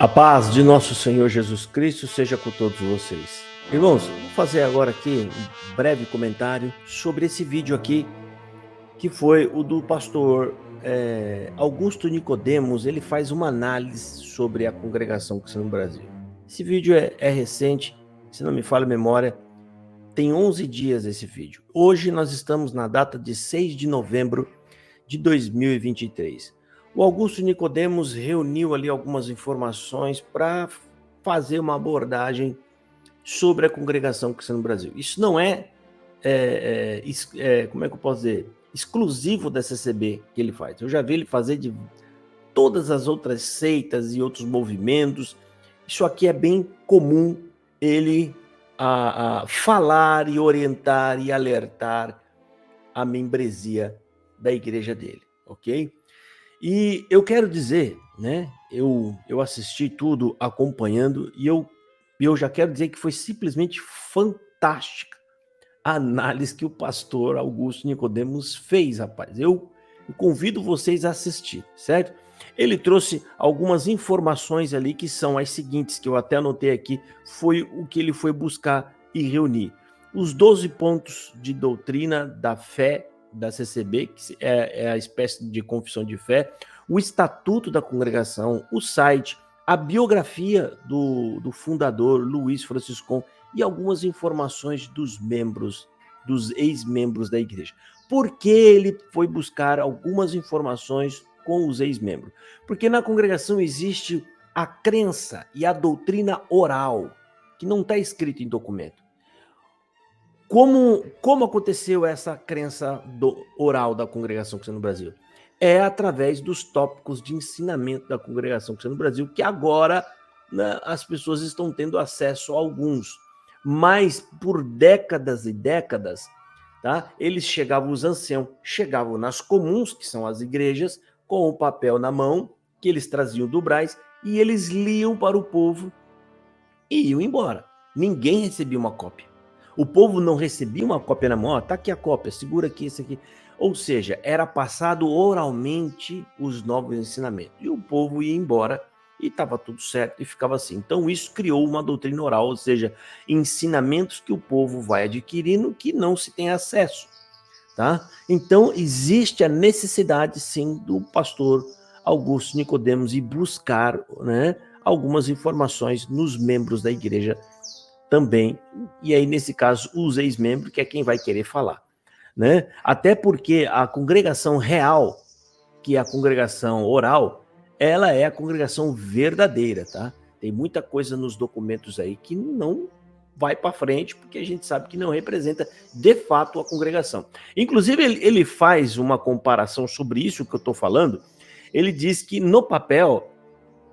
A paz de nosso Senhor Jesus Cristo seja com todos vocês. Irmãos, vou fazer agora aqui um breve comentário sobre esse vídeo aqui, que foi o do pastor Augusto Nicodemos. Ele faz uma análise sobre a congregação cristã no Brasil. Esse vídeo é recente, se não me falha a memória, tem 11 dias esse vídeo. Hoje nós estamos na data de 6 de novembro de 2023. O Augusto Nicodemos reuniu ali algumas informações para fazer uma abordagem sobre a congregação cristã no Brasil. Isso não como é que eu posso dizer, exclusivo da CCB que ele faz. Eu já vi ele fazer de todas as outras seitas e outros movimentos. Isso aqui é bem comum, ele a falar e orientar e alertar a membresia da igreja dele, ok? E eu quero dizer, né, eu assisti tudo acompanhando e eu já quero dizer que foi simplesmente fantástica a análise que o pastor Augusto Nicodemos fez, rapaz. Eu convido vocês a assistir, certo? Ele trouxe algumas informações ali que são as seguintes, que eu até anotei aqui, foi o que ele foi buscar e reunir. Os 12 pontos de doutrina da fé da CCB, que é a espécie de confissão de fé, o estatuto da congregação, o site, a biografia do fundador, Luiz Franciscon, e algumas informações dos membros, dos ex-membros da igreja. Por que ele foi buscar algumas informações com os ex-membros? Porque na congregação existe a crença e a doutrina oral, que não está escrito em documento. Como aconteceu essa crença oral da congregação cristã no Brasil? É através dos tópicos de ensinamento da congregação cristã no Brasil, que agora, né, as pessoas estão tendo acesso a alguns. Mas por décadas e décadas, tá, os anciãos chegavam nas comuns, que são as igrejas, com o papel na mão, que eles traziam do Brás, e eles liam para o povo e iam embora. Ninguém recebia uma cópia. O povo não recebia uma cópia na mão, tá aqui a cópia, segura aqui, isso aqui. Ou seja, era passado oralmente os novos ensinamentos. E o povo ia embora e estava tudo certo e ficava assim. Então isso criou uma doutrina oral, ou seja, ensinamentos que o povo vai adquirindo que não se tem acesso. Tá? Então existe a necessidade, sim, do pastor Augusto Nicodemos ir buscar, né, algumas informações nos membros da igreja também, e aí nesse caso os ex-membros, que é quem vai querer falar, né? Até porque a congregação real, que é a congregação oral, ela é a congregação verdadeira, tá? Tem muita coisa nos documentos aí que não vai para frente, porque a gente sabe que não representa de fato a congregação. Inclusive ele faz uma comparação sobre isso que eu estou falando. Ele diz que no papel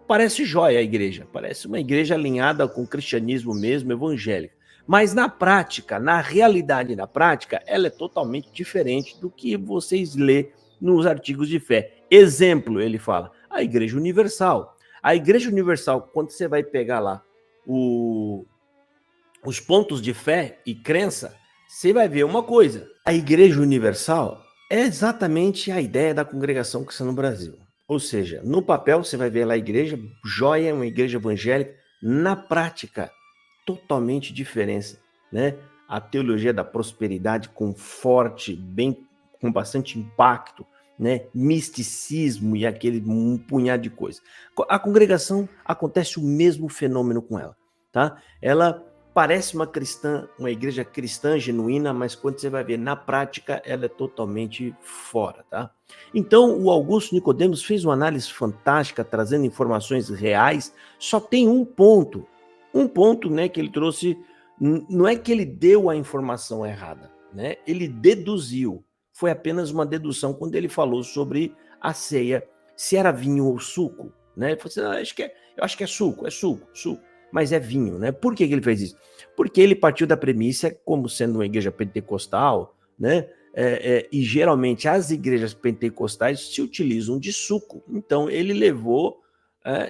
parece jóia a igreja, parece uma igreja alinhada com o cristianismo mesmo, evangélica. Mas na prática, na realidade, na prática, ela é totalmente diferente do que vocês lê nos artigos de fé. Exemplo, ele fala, a Igreja Universal. A Igreja Universal, quando você vai pegar lá os pontos de fé e crença, você vai ver uma coisa. A Igreja Universal é exatamente a ideia da congregação cristã no Brasil. Ou seja, no papel você vai ver lá a igreja, joia, uma igreja evangélica, na prática, totalmente diferente, né? A teologia da prosperidade com com bastante impacto, né? Misticismo e aquele punhado de coisa. A congregação acontece o mesmo fenômeno com ela, tá? Ela parece uma igreja cristã genuína, mas quando você vai ver na prática, ela é totalmente fora, tá? Então, o Augusto Nicodemos fez uma análise fantástica, trazendo informações reais. Só tem um ponto, né, que ele trouxe. Não é que ele deu a informação errada, né? Ele deduziu. Foi apenas uma dedução quando ele falou sobre a ceia, se era vinho ou suco, né? Ele falou assim, eu acho que é suco, mas é vinho, né? Por que ele fez isso? Porque ele partiu da premissa, como sendo uma igreja pentecostal, né? E geralmente as igrejas pentecostais se utilizam de suco. Então ele levou,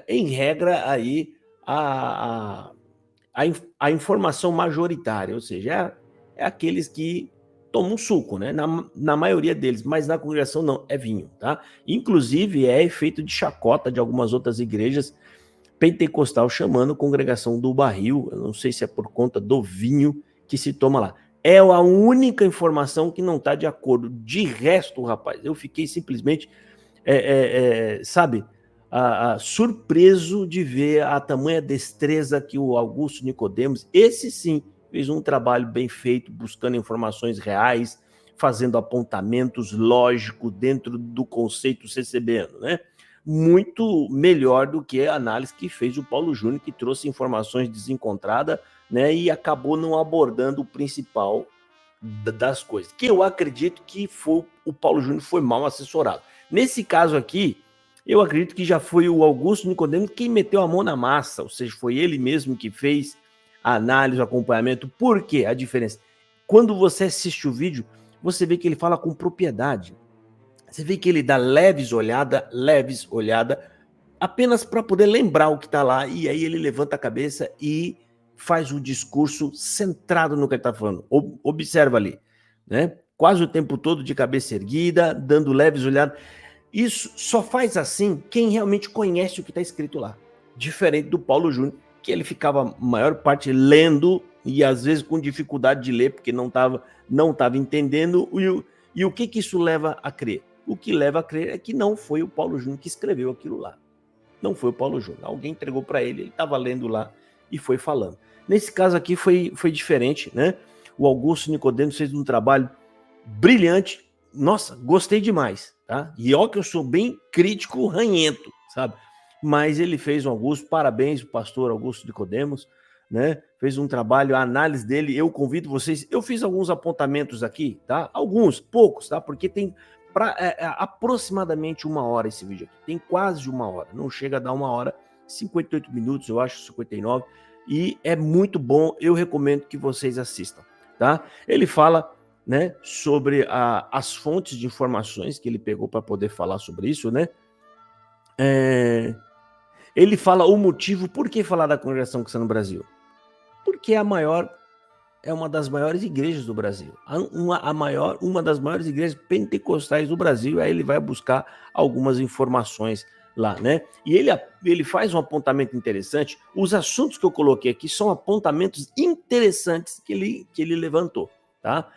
em regra, aí a informação majoritária, ou seja, é aqueles que tomam suco, né? Na maioria deles, mas na congregação não, é vinho, tá? Inclusive é efeito de chacota de algumas outras igrejas, pentecostal chamando a congregação do barril. Eu não sei se é por conta do vinho que se toma lá. É a única informação que não está de acordo. De resto, rapaz, eu fiquei simplesmente, sabe, surpreso de ver a tamanha destreza que o Augusto Nicodemos, esse sim, fez um trabalho bem feito, buscando informações reais, fazendo apontamentos lógicos dentro do conceito CCBano, né? Muito melhor do que a análise que fez o Paulo Júnior, que trouxe informações desencontradas, né, e acabou não abordando o principal das coisas. Que eu acredito que o Paulo Júnior foi mal assessorado. Nesse caso aqui, eu acredito que já foi o Augusto Nicodemos quem meteu a mão na massa, ou seja, foi ele mesmo que fez a análise, o acompanhamento. Por quê? A diferença. Quando você assiste o vídeo, você vê que ele fala com propriedade. Você vê que ele dá leves olhadas, apenas para poder lembrar o que está lá, e aí ele levanta a cabeça e faz o discurso centrado no que ele está falando. Observa ali, né? Quase o tempo todo de cabeça erguida, dando leves olhadas. Isso só faz assim quem realmente conhece o que está escrito lá. Diferente do Paulo Júnior, que ele ficava a maior parte lendo e às vezes com dificuldade de ler, porque não estava entendendo. E o que isso leva a crer? O que leva a crer é que não foi o Paulo Júnior que escreveu aquilo lá. Não foi o Paulo Júnior. Alguém entregou para ele estava lendo lá e foi falando. Nesse caso aqui foi diferente, né? O Augusto Nicodemos fez um trabalho brilhante. Nossa, gostei demais, tá? E ó que eu sou bem crítico, ranhento, sabe? Mas ele fez um Augusto, parabéns, o pastor Augusto Nicodemos, né? Fez um trabalho, a análise dele, eu convido vocês, eu fiz alguns apontamentos aqui, tá? Alguns, poucos, tá? Porque tem aproximadamente 1 hora esse vídeo aqui, tem quase 1 hora, não chega a dar 1 hora, 58 minutos, eu acho, 59, e é muito bom, eu recomendo que vocês assistam, tá? Ele fala, né, sobre as fontes de informações que ele pegou para poder falar sobre isso, né? Ele fala o motivo, por que falar da Congregação Cristã no Brasil? Porque é uma das maiores igrejas do Brasil, uma das maiores igrejas pentecostais do Brasil. Aí ele vai buscar algumas informações lá, né? E ele faz um apontamento interessante. Os assuntos que eu coloquei aqui são apontamentos interessantes que ele levantou, tá?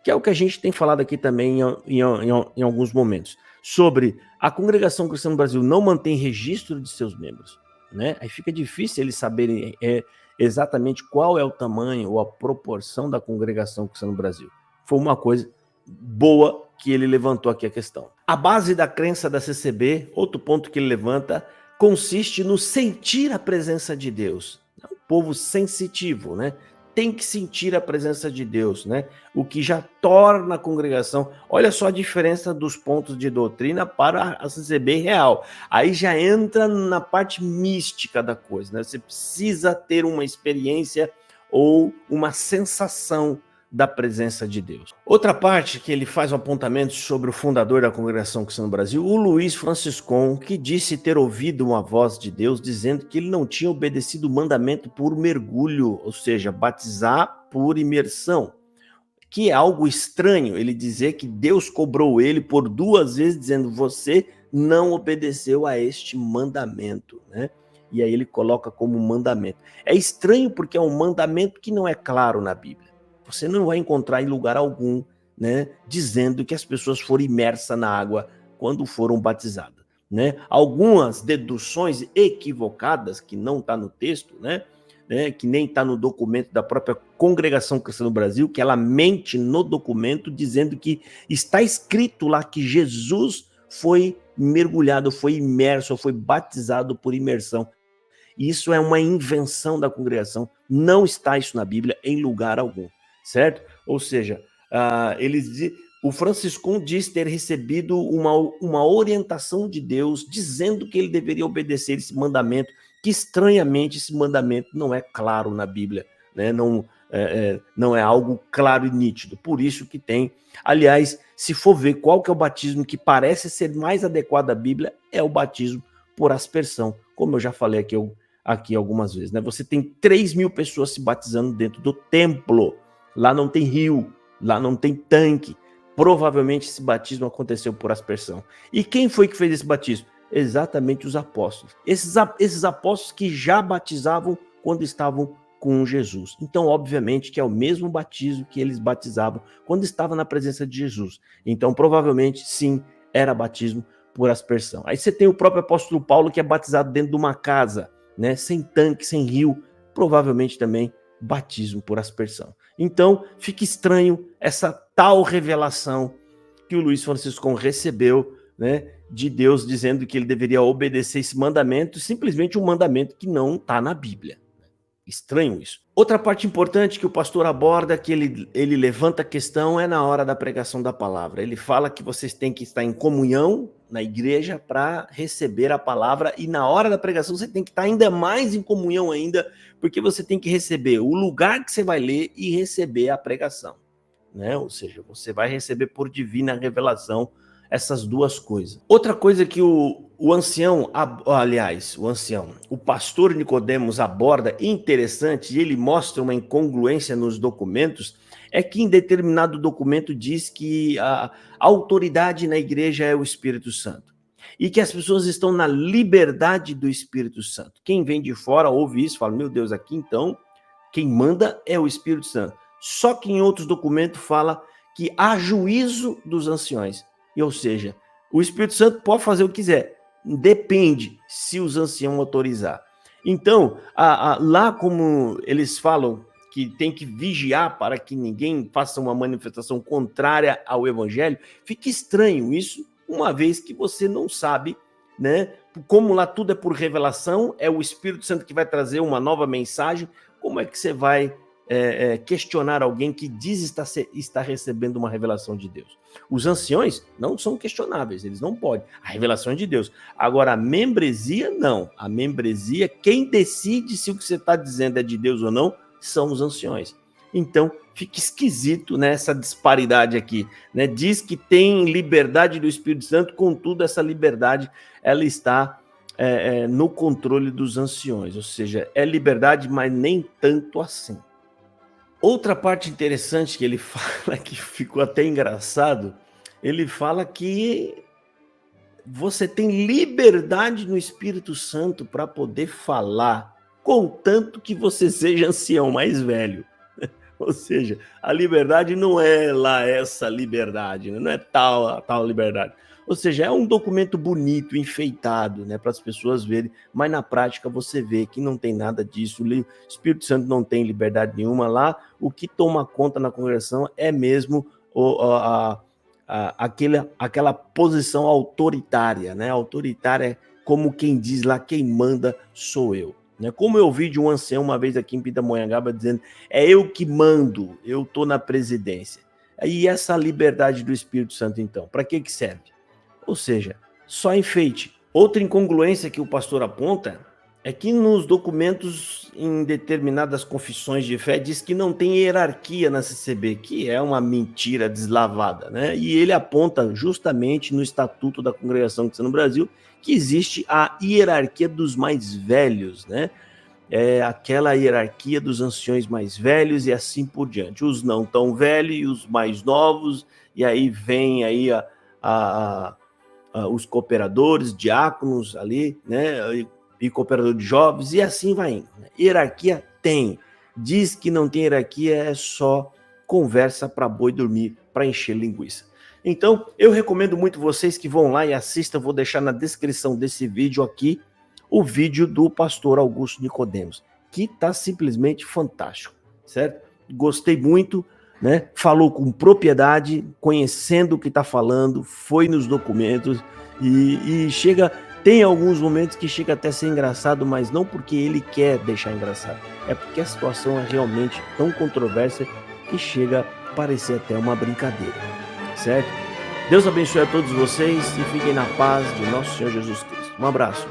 Que é o que a gente tem falado aqui também em alguns momentos, sobre a Congregação Cristã no Brasil não mantém registro de seus membros, né? Aí fica difícil eles saberem exatamente qual é o tamanho ou a proporção da Congregação Cristã no Brasil. Foi uma coisa boa que ele levantou aqui a questão. A base da crença da CCB, outro ponto que ele levanta, consiste no sentir a presença de Deus. É um povo sensitivo, né? Tem que sentir a presença de Deus, né? O que já torna a congregação. Olha só a diferença dos pontos de doutrina para a CCB real. Aí já entra na parte mística da coisa, né? Você precisa ter uma experiência ou uma sensação da presença de Deus. Outra parte que ele faz um apontamento sobre o fundador da Congregação Cristã no Brasil, o Luiz Franciscon, que disse ter ouvido uma voz de Deus dizendo que ele não tinha obedecido o mandamento por mergulho, ou seja, batizar por imersão, que é algo estranho ele dizer que Deus cobrou ele por 2 vezes dizendo: você não obedeceu a este mandamento, né? E aí ele coloca como mandamento. É estranho porque é um mandamento que não é claro na Bíblia. Você não vai encontrar em lugar algum, né, dizendo que as pessoas foram imersas na água quando foram batizadas, né? Algumas deduções equivocadas que não está no texto, né, que nem está no documento da própria Congregação Cristã no Brasil, que ela mente no documento dizendo que está escrito lá que Jesus foi mergulhado, foi imerso, foi batizado por imersão. Isso é uma invenção da congregação, não está isso na Bíblia em lugar algum, certo? Ou seja, o Franciscon diz ter recebido uma orientação de Deus dizendo que ele deveria obedecer esse mandamento, que estranhamente esse mandamento não é claro na Bíblia, né? Não é algo claro e nítido, por isso que tem. Aliás, se for ver qual que é o batismo que parece ser mais adequado à Bíblia, é o batismo por aspersão, como eu já falei aqui algumas vezes, né? Você tem 3.000 pessoas se batizando dentro do templo, lá não tem rio, lá não tem tanque, provavelmente esse batismo aconteceu por aspersão. E quem foi que fez esse batismo? exatamente os apóstolos. Esses apóstolos que já batizavam quando estavam com Jesus. Então, obviamente, que é o mesmo batismo que eles batizavam quando estavam na presença de Jesus. Então, provavelmente, sim, era batismo por aspersão. Aí você tem o próprio apóstolo Paulo, que é batizado dentro de uma casa, né, sem tanque, sem rio, provavelmente também batismo por aspersão. Então, fica estranho essa tal revelação que o Luiz Francisco recebeu, né, de Deus, dizendo que ele deveria obedecer esse mandamento, simplesmente um mandamento que não está na Bíblia. Estranho isso. Outra parte importante que o pastor aborda, que ele levanta a questão, é na hora da pregação da palavra. Ele fala que vocês têm que estar em comunhão na igreja para receber a palavra, e na hora da pregação você tem que estar ainda mais em comunhão ainda, porque você tem que receber o lugar que você vai ler e receber a pregação, né? Ou seja, você vai receber por divina revelação essas duas coisas. Outra coisa que o pastor Nicodemos aborda interessante, e ele mostra uma incongruência nos documentos, é que em determinado documento diz que a autoridade na igreja é o Espírito Santo, e que as pessoas estão na liberdade do Espírito Santo. Quem vem de fora ouve isso e fala, meu Deus, aqui então quem manda é o Espírito Santo. Só que em outros documentos fala que há juízo dos anciões. Ou seja, o Espírito Santo pode fazer o que quiser, depende se os anciãos autorizar. Então, lá como eles falam que tem que vigiar para que ninguém faça uma manifestação contrária ao evangelho, fica estranho isso, uma vez que você não sabe, né? Como lá tudo é por revelação, é o Espírito Santo que vai trazer uma nova mensagem, como é que você vai questionar alguém que diz estar recebendo uma revelação de Deus? Os anciões não são questionáveis, eles não podem. A revelação é de Deus. Agora, a membresia, não. A membresia, quem decide se o que você está dizendo é de Deus ou não, são os anciões. Então, fica esquisito, né, essa disparidade aqui, né? Diz que tem liberdade do Espírito Santo, contudo, essa liberdade ela está no controle dos anciões. Ou seja, é liberdade, mas nem tanto assim. Outra parte interessante que ele fala, que ficou até engraçado, ele fala que você tem liberdade no Espírito Santo para poder falar, contanto que você seja ancião mais velho. Ou seja, a liberdade não é lá essa liberdade, né? Não é tal liberdade. Ou seja, é um documento bonito, enfeitado, né, para as pessoas verem, mas na prática você vê que não tem nada disso. O Espírito Santo não tem liberdade nenhuma lá. O que toma conta na congregação é mesmo aquela posição autoritária, né? Autoritária, como quem diz lá, quem manda sou eu. Né? Como eu vi de um ancião uma vez aqui em Pindamonhangaba dizendo, é eu que mando, eu estou na presidência. E essa liberdade do Espírito Santo, então, para que serve? Ou seja, só enfeite. Outra incongruência que o pastor aponta é que nos documentos, em determinadas confissões de fé, diz que não tem hierarquia na CCB, que é uma mentira deslavada, né? E ele aponta justamente no Estatuto da Congregação Cristã no Brasil que existe a hierarquia dos mais velhos, né? É aquela hierarquia dos anciões mais velhos e assim por diante. Os não tão velhos e os mais novos, e aí vem aí os cooperadores, diáconos ali, né? E cooperador de jovens, e assim vai indo. Hierarquia tem. Diz que não tem hierarquia, é só conversa para boi dormir, para encher linguiça. Então, eu recomendo muito vocês que vão lá e assistam, vou deixar na descrição desse vídeo aqui, o vídeo do pastor Augusto Nicodemos, que está simplesmente fantástico, certo? Gostei muito, né? Falou com propriedade, conhecendo o que está falando, foi nos documentos e chega... Tem alguns momentos que chega até a ser engraçado, mas não porque ele quer deixar engraçado. É porque a situação é realmente tão controversa que chega a parecer até uma brincadeira. Certo? Deus abençoe a todos vocês e fiquem na paz de nosso Senhor Jesus Cristo. Um abraço.